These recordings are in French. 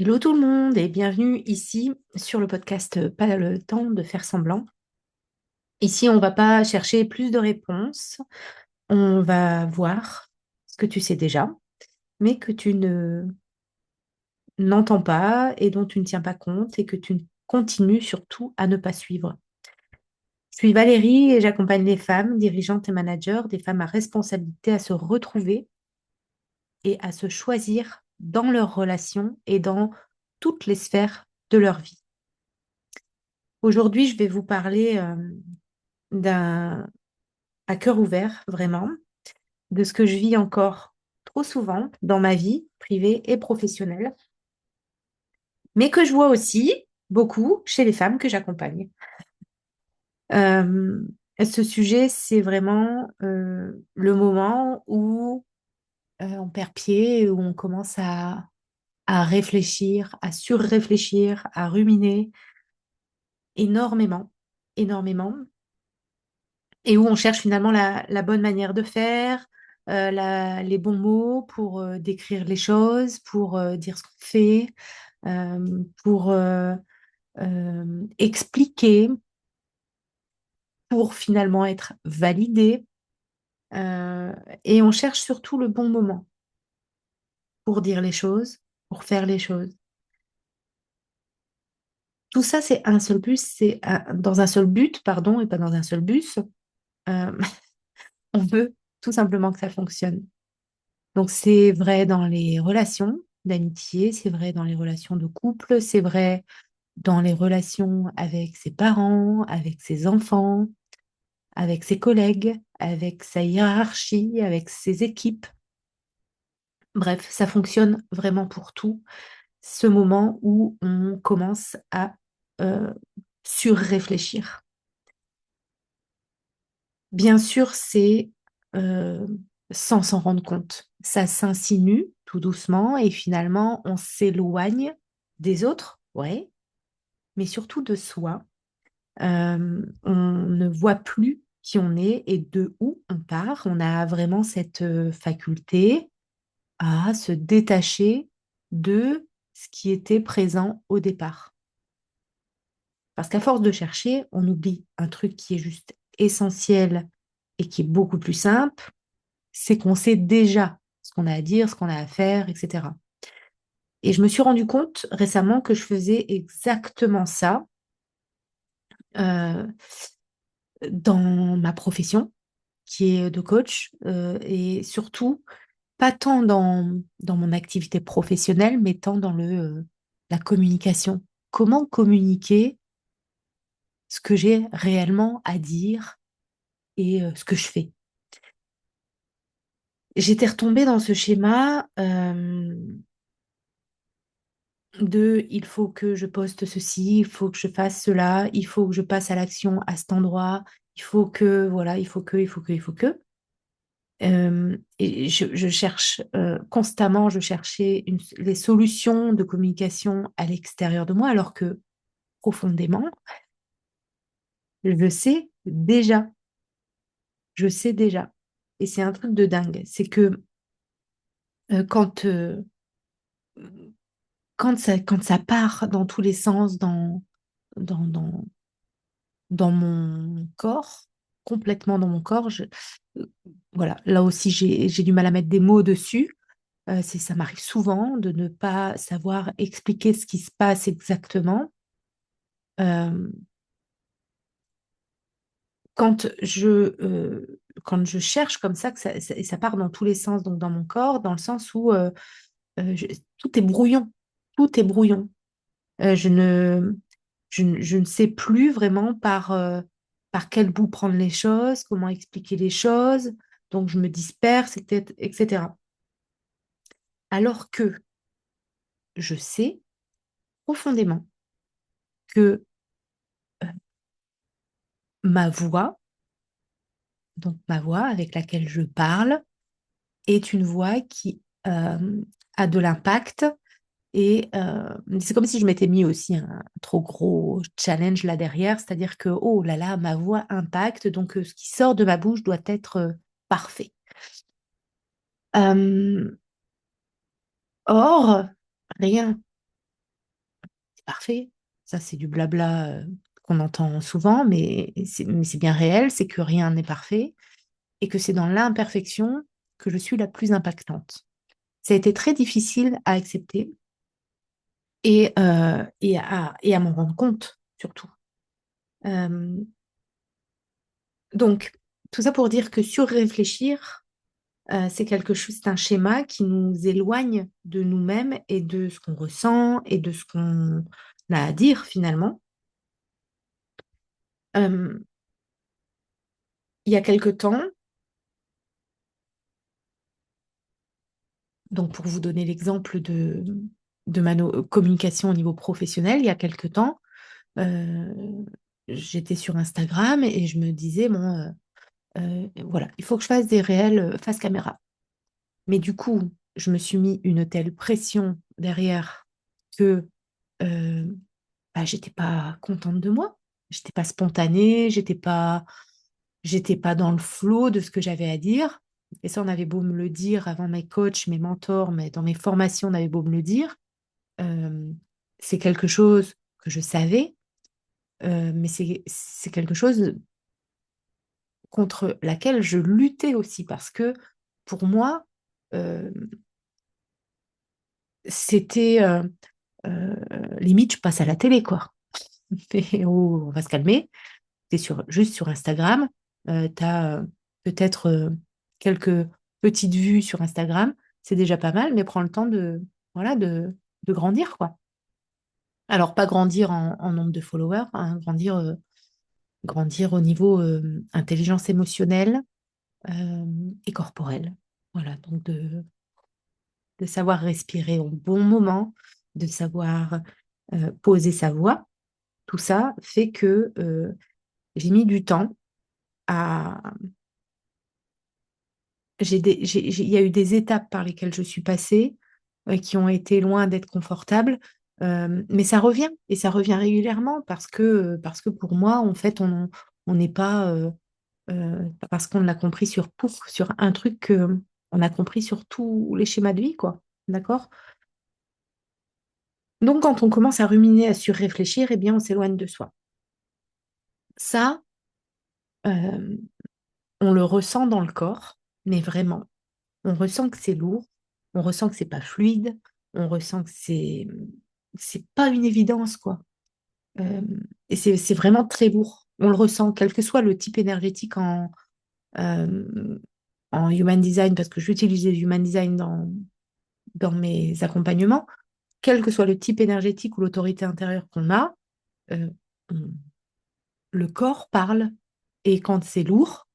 Hello tout le monde et bienvenue ici sur le podcast Pas le temps de faire semblant. Ici, on va pas chercher plus de réponses, on va voir ce que tu sais déjà, mais que tu ne n'entends pas et dont tu ne tiens pas compte et que tu continues surtout à ne pas suivre. Je suis Valérie et j'accompagne les femmes, dirigeantes et managers, des femmes à responsabilité à se retrouver et à se choisir dans leurs relations et dans toutes les sphères de leur vie. Aujourd'hui, je vais vous parler d'un à cœur ouvert, vraiment, de ce que je vis encore trop souvent dans ma vie privée et professionnelle, mais que je vois aussi beaucoup chez les femmes que j'accompagne. Euh, Ce sujet, c'est vraiment le moment où on perd pied, où on commence à réfléchir, à surréfléchir, à ruminer énormément, énormément, et où on cherche finalement la bonne manière de faire, les bons mots pour décrire les choses, pour dire ce qu'on fait, pour expliquer, pour finalement être validé. Euh, et on cherche surtout le bon moment pour dire les choses, pour faire les choses. Tout ça, c'est un seul bus, dans un seul but, pardon, et pas dans un seul bus. Euh, on veut tout simplement que ça fonctionne. Donc, c'est vrai dans les relations d'amitié, c'est vrai dans les relations de couple, c'est vrai dans les relations avec ses parents, avec ses enfants, avec ses collègues, avec sa hiérarchie, avec ses équipes. Bref, ça fonctionne vraiment pour tout. Ce moment où on commence à euh, surréfléchir. Bien sûr, c'est euh, sans s'en rendre compte. Ça s'insinue tout doucement et finalement, on s'éloigne des autres, ouais, mais surtout de soi. On ne voit plus qui on est et de où on part. On a vraiment cette faculté à se détacher de ce qui était présent au départ. Parce qu'à force de chercher, on oublie un truc qui est juste essentiel et qui est beaucoup plus simple, c'est qu'on sait déjà ce qu'on a à dire, ce qu'on a à faire, etc. Et je me suis rendu compte récemment que je faisais exactement ça euh, dans ma profession, qui est de coach, et surtout pas tant dans mon activité professionnelle, mais tant dans la communication. Comment communiquer ce que j'ai réellement à dire et ce que je fais. J'étais retombée dans ce schéma de il faut que je poste ceci, il faut que je fasse cela, il faut que je passe à l'action à cet endroit, il faut que, voilà, il faut que. Et je cherche constamment, je cherchais les solutions de communication à l'extérieur de moi, alors que profondément, je le sais déjà. Je sais déjà. Et c'est un truc de dingue. C'est que euh, quand, euh, quand ça part dans tous les sens, dans, dans, dans mon corps, complètement dans mon corps, euh, voilà, là aussi j'ai du mal à mettre des mots dessus. Ça m'arrive souvent de ne pas savoir expliquer ce qui se passe exactement. Euh, quand je cherche comme ça, et ça part dans tous les sens, donc dans mon corps, dans le sens où tout est brouillon, tout est brouillon. Je ne, je ne sais plus vraiment par quel bout prendre les choses, comment expliquer les choses, donc je me disperse, etc. Alors que je sais profondément que ma voix, donc ma voix avec laquelle je parle, est une voix qui a de l'impact. Et c'est comme si je m'étais mis aussi un trop gros challenge là derrière, c'est-à-dire que, oh là là, ma voix impacte, donc ce qui sort de ma bouche doit être parfait. Euh, Or, rien. parfait. Ça, c'est du blabla qu'on entend souvent, mais c'est bien réel, c'est que rien n'est parfait et que c'est dans l'imperfection que je suis la plus impactante. Ça a été très difficile à accepter et à m'en rendre compte, surtout. Euh, donc, tout ça pour dire que surréfléchir, c'est quelque chose, c'est un schéma qui nous éloigne de nous-mêmes et de ce qu'on ressent et de ce qu'on a à dire finalement. Euh, il y a quelque temps, donc pour vous donner l'exemple de ma communication au niveau professionnel, il y a quelque temps, euh, j'étais sur Instagram et je me disais, bon, voilà, il faut que je fasse des réels face caméra. Mais du coup, je me suis mis une telle pression derrière que euh, bah, j'étais pas contente de moi. J'étais pas spontanée, j'étais pas dans le flow de ce que j'avais à dire. Et ça, on avait beau me le dire avant mes coachs, mes mentors, mais dans mes formations, on avait beau me le dire. euh, c'est quelque chose que je savais, mais c'est quelque chose contre laquelle je luttais aussi parce que pour moi, euh, c'était euh, limite, je passe à la télé, quoi. Et oh, on va se calmer. Tu es juste sur Instagram, tu as peut-être quelques petites vues sur Instagram, c'est déjà pas mal, mais prends le temps voilà, de grandir, quoi. Alors, pas grandir en nombre de followers, hein, grandir au niveau intelligence émotionnelle et corporelle. Voilà, donc de savoir respirer au bon moment, de savoir poser sa voix, tout ça fait que j'ai mis du temps à... Il y a eu des étapes par lesquelles je suis passée qui ont été loin d'être confortables, mais ça revient et ça revient régulièrement parce que pour moi, en fait, on n'est pas parce qu'on l'a compris sur pouf, sur un truc que on a compris sur tous les schémas de vie, quoi. D'accord? Donc, quand on commence à ruminer, à surréfléchir, eh bien, on s'éloigne de soi. Ça, euh, on le ressent dans le corps, mais vraiment. On ressent que c'est lourd, on ressent que c'est pas fluide, on ressent que c'est pas une évidence, quoi. Euh, et c'est vraiment très lourd. On le ressent, quel que soit le type énergétique euh, en human design, parce que j'utilise le human design dans mes accompagnements, quel que soit le type énergétique ou l'autorité intérieure qu'on a, euh, on- le corps parle. Et quand c'est lourd,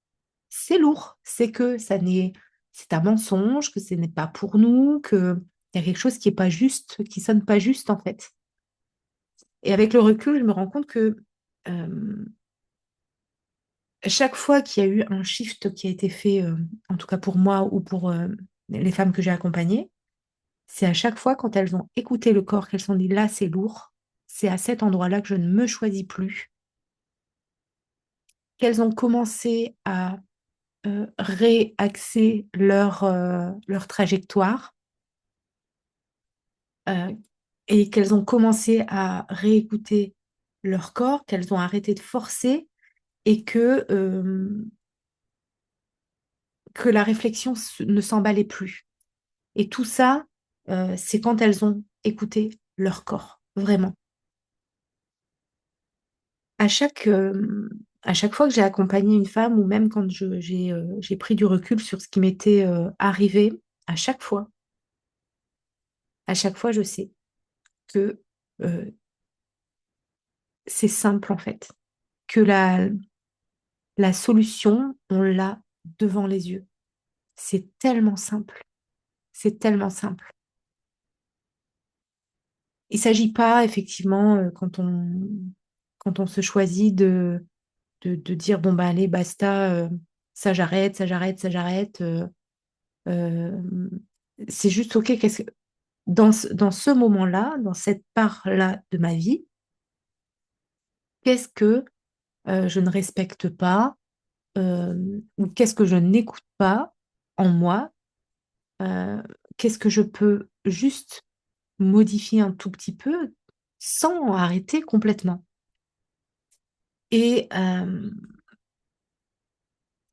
c'est lourd. C'est que c'est un mensonge, que ce n'est pas pour nous, qu'il y a quelque chose qui est pas juste, qui sonne pas juste en fait. Et avec le recul, je me rends compte que euh, chaque fois qu'il y a eu un shift qui a été fait, en tout cas pour moi ou pour les femmes que j'ai accompagnées, c'est à chaque fois quand elles ont écouté le corps qu'elles se sont dit là c'est lourd, c'est à cet endroit-là que je ne me choisis plus, qu'elles ont commencé à réaxer leur trajectoire euh, et qu'elles ont commencé à réécouter leur corps, qu'elles ont arrêté de forcer et que la réflexion ne s'emballait plus. Et tout ça, c'est quand elles ont écouté leur corps, vraiment. À chaque, euh, à chaque fois que j'ai accompagné une femme ou même quand j'ai pris du recul sur ce qui m'était arrivé, à chaque fois, je sais que euh, c'est simple en fait, que la solution, on l'a devant les yeux. C'est tellement simple, c'est tellement simple. Il ne s'agit pas effectivement quand on se choisit de dire bon bah allez basta, ça j'arrête, ça j'arrête, ça j'arrête. Euh, c'est juste ok, dans ce moment-là, dans cette part-là de ma vie, qu'est-ce que je ne respecte pas ou qu'est-ce que je n'écoute pas en moi, euh, qu'est-ce que je peux juste modifier un tout petit peu, sans arrêter complètement. Et, euh,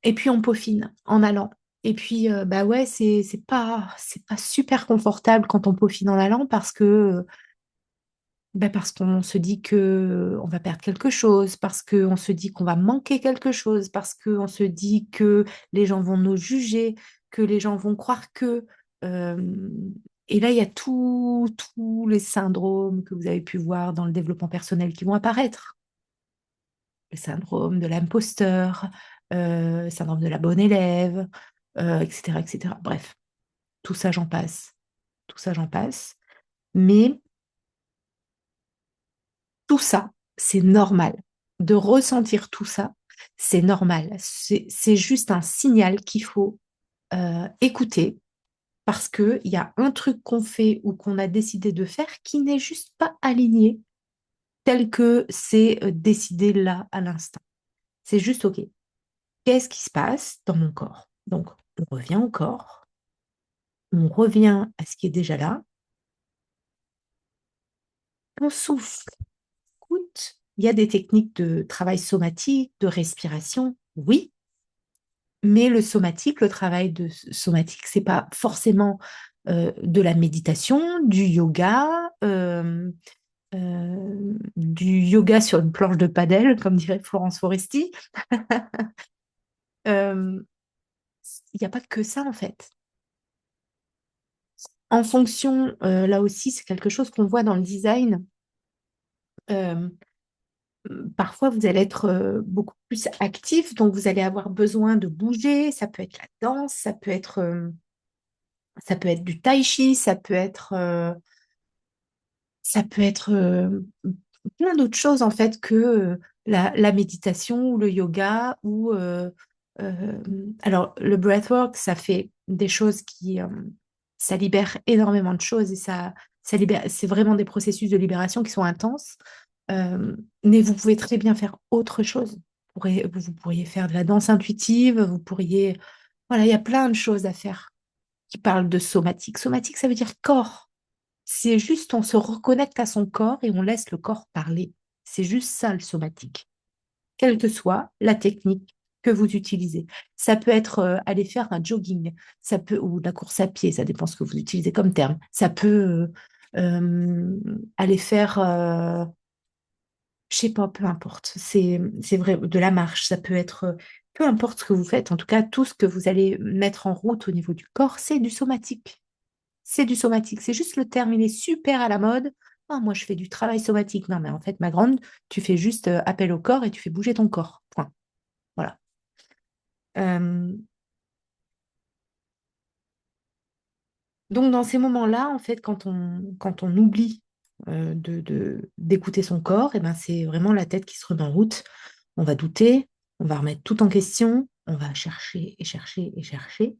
et puis on peaufine en allant. Et puis, bah ouais, c'est pas super confortable quand on peaufine en allant parce qu'on se dit que on va perdre quelque chose, parce qu'on se dit qu'on va manquer quelque chose, parce qu'on se dit que les gens vont nous juger, que les gens vont croire que... euh, et là, il y a tous les syndromes que vous avez pu voir dans le développement personnel qui vont apparaître. Le syndrome de l'imposteur, syndrome de la bonne élève, etc., etc. Bref, tout ça, j'en passe. Tout ça, j'en passe. Mais tout ça, c'est normal. De ressentir tout ça, c'est normal. C'est juste un signal qu'il faut écouter parce qu'il y a un truc qu'on fait ou qu'on a décidé de faire qui n'est juste pas aligné tel que c'est décidé là à l'instant. C'est juste OK. Qu'est-ce qui se passe dans mon corps? Donc, on revient au corps, on revient à ce qui est déjà là, on souffle. Écoute, il y a des techniques de travail somatique, de respiration, oui, mais le somatique, le travail de somatique, c'est pas forcément de la méditation, du yoga sur une planche de padel, comme dirait Florence Foresti. Euh, Il n'y a pas que ça en fait. En fonction, là aussi, c'est quelque chose qu'on voit dans le design. euh, Parfois, vous allez être beaucoup plus actif, donc vous allez avoir besoin de bouger. Ça peut être la danse, ça peut être du tai chi, ça peut être plein d'autres choses en fait que la méditation ou le yoga euh, alors le breathwork, ça fait des choses ça libère énormément de choses et ça libère, c'est vraiment des processus de libération qui sont intenses. Mais vous pouvez très bien faire autre chose. Vous pourriez faire de la danse intuitive, voilà, il y a plein de choses à faire qui parlent de somatique. Somatique, ça veut dire corps. C'est juste, on se reconnecte à son corps et on laisse le corps parler. C'est juste ça le somatique, quelle que soit la technique que vous utilisez. Ça peut être aller faire un jogging, ou de la course à pied, ça dépend ce que vous utilisez comme terme. Ça peut aller faire, je sais pas, peu importe. C'est vrai, de la marche, ça peut être, peu importe ce que vous faites. En tout cas, tout ce que vous allez mettre en route au niveau du corps, c'est du somatique. C'est du somatique. C'est juste le terme, il est super à la mode. Ah, moi, je fais du travail somatique. Non, mais en fait, ma grande, tu fais juste appel au corps et tu fais bouger ton corps. Point. Voilà. Euh, donc, dans ces moments-là, en fait, quand on oublie d'écouter son corps, et ben, c'est vraiment la tête qui se remet en route. On va douter, on va remettre tout en question, on va chercher et chercher et chercher.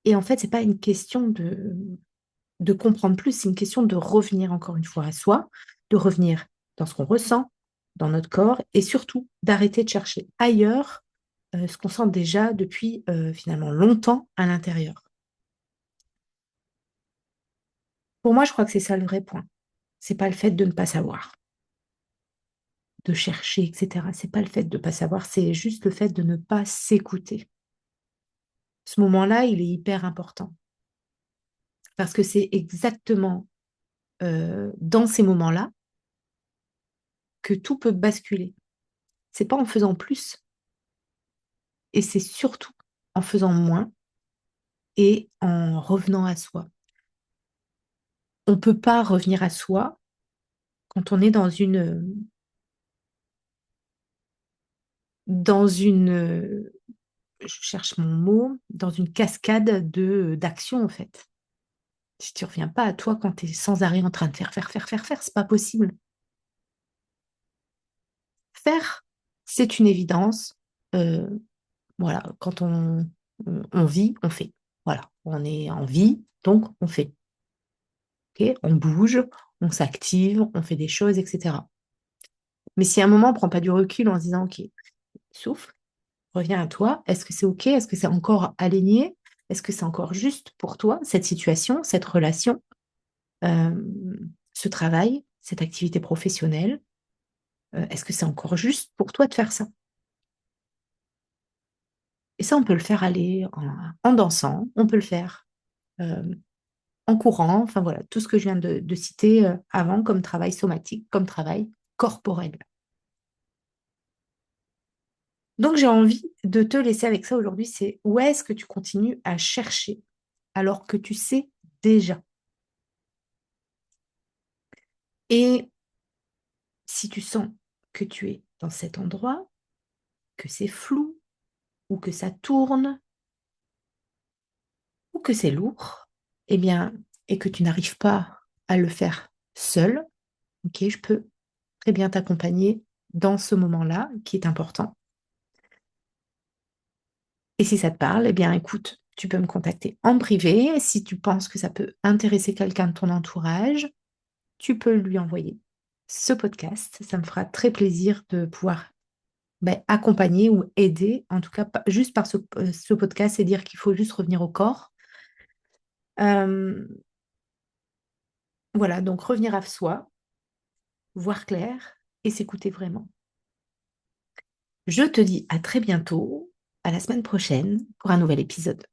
Et en fait, c'est pas une question de comprendre plus, c'est une question de revenir encore une fois à soi, de revenir dans ce qu'on ressent, dans notre corps, et surtout d'arrêter de chercher ailleurs ce qu'on sent déjà depuis finalement longtemps à l'intérieur. Pour moi, je crois que c'est ça le vrai point. C'est pas le fait de ne pas savoir, de chercher, etc. C'est pas le fait de ne pas savoir, c'est juste le fait de ne pas s'écouter. Ce moment-là, il est hyper important parce que c'est exactement dans ces moments-là que tout peut basculer. C'est pas en faisant plus, et c'est surtout en faisant moins et en revenant à soi. On ne peut pas revenir à soi quand on est dans une, je cherche mon mot, dans une cascade d'action en fait. Si tu ne reviens pas à toi quand tu es sans arrêt en train de faire, c'est pas possible. Faire, c'est une évidence. Euh, voilà, quand on vit, on fait. Voilà, on est en vie, donc on fait. Ok, on bouge, on s'active, on fait des choses, etc. Mais si à un moment on ne prend pas du recul en se disant, OK, souffle, reviens à toi, est-ce que c'est OK? Est-ce que c'est encore aligné? Est-ce que c'est encore juste pour toi, cette situation, cette relation, euh, ce travail? cette activité professionnelle, est-ce que c'est encore juste pour toi de faire ça? Et ça, on peut le faire aller en dansant, on peut le faire euh, en courant, enfin voilà, tout ce que je viens de citer avant comme travail somatique, comme travail corporel. Donc j'ai envie de te laisser avec ça aujourd'hui, c'est où est-ce que tu continues à chercher alors que tu sais déjà. Et si tu sens que tu es dans cet endroit, que c'est flou, ou que ça tourne, ou que c'est lourd, eh bien, et que tu n'arrives pas à le faire seul, ok, je peux très bien t'accompagner dans ce moment-là qui est important. Et si ça te parle, eh bien, écoute, tu peux me contacter en privé. Si tu penses que ça peut intéresser quelqu'un de ton entourage, tu peux lui envoyer ce podcast. Ça me fera très plaisir de pouvoir accompagner ou aider, en tout cas juste par ce podcast, et dire qu'il faut juste revenir au corps. Euh, voilà, donc revenir à soi, voir clair et s'écouter vraiment. Je te dis à très bientôt, à la semaine prochaine pour un nouvel épisode.